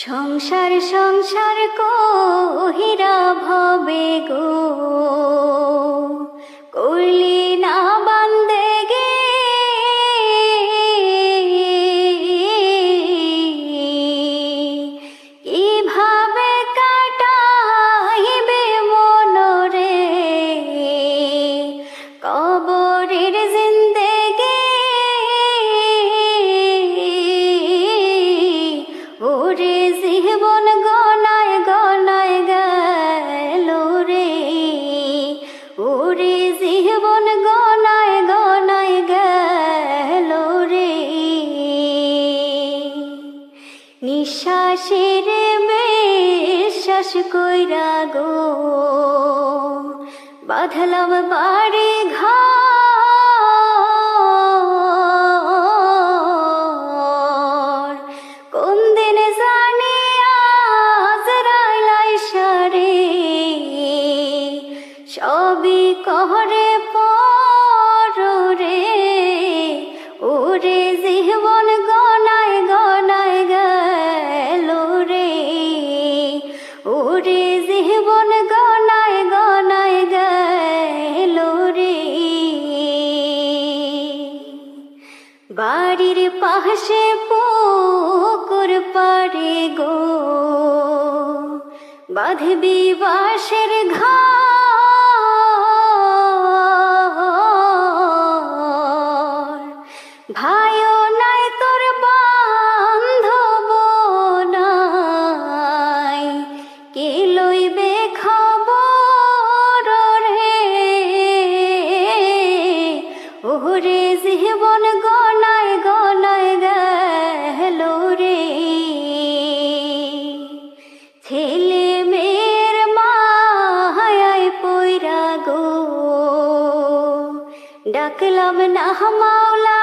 সংসার সংসার কহিরা ভবে গো, করলি না বান্দেগে। কিভাবে কাটাইবে মনরে কবরের জিন্দেগি। ওরে জীবন গনায় গনায় গেল রে, ওরে জীবন গনায় গনায় গেল রে। নিঃশ্বাসের বিশ্বাস কইরা গো, বাঁধলাম বাড়ি ঘর। কোন দিন জানি আজরাইল আইসা রে, সবই কহরে পর রে। ওরে জীবন গনায় গনায় গেল রে, ওরে জীবন গনায় গনায় গেল রে। বাড়ির পাশে পুকুর পাড়ে গো, বাঁধবি বাঁশের ঘর। ভাইও নাই তোর বান্ধব নাই, কে লইবে খবর রে। ওরে জীবন গনায় গনায় গেল রে। ছেলে মেয়ের মায়ায় পইরা গো, ডাকলাম না মাওলা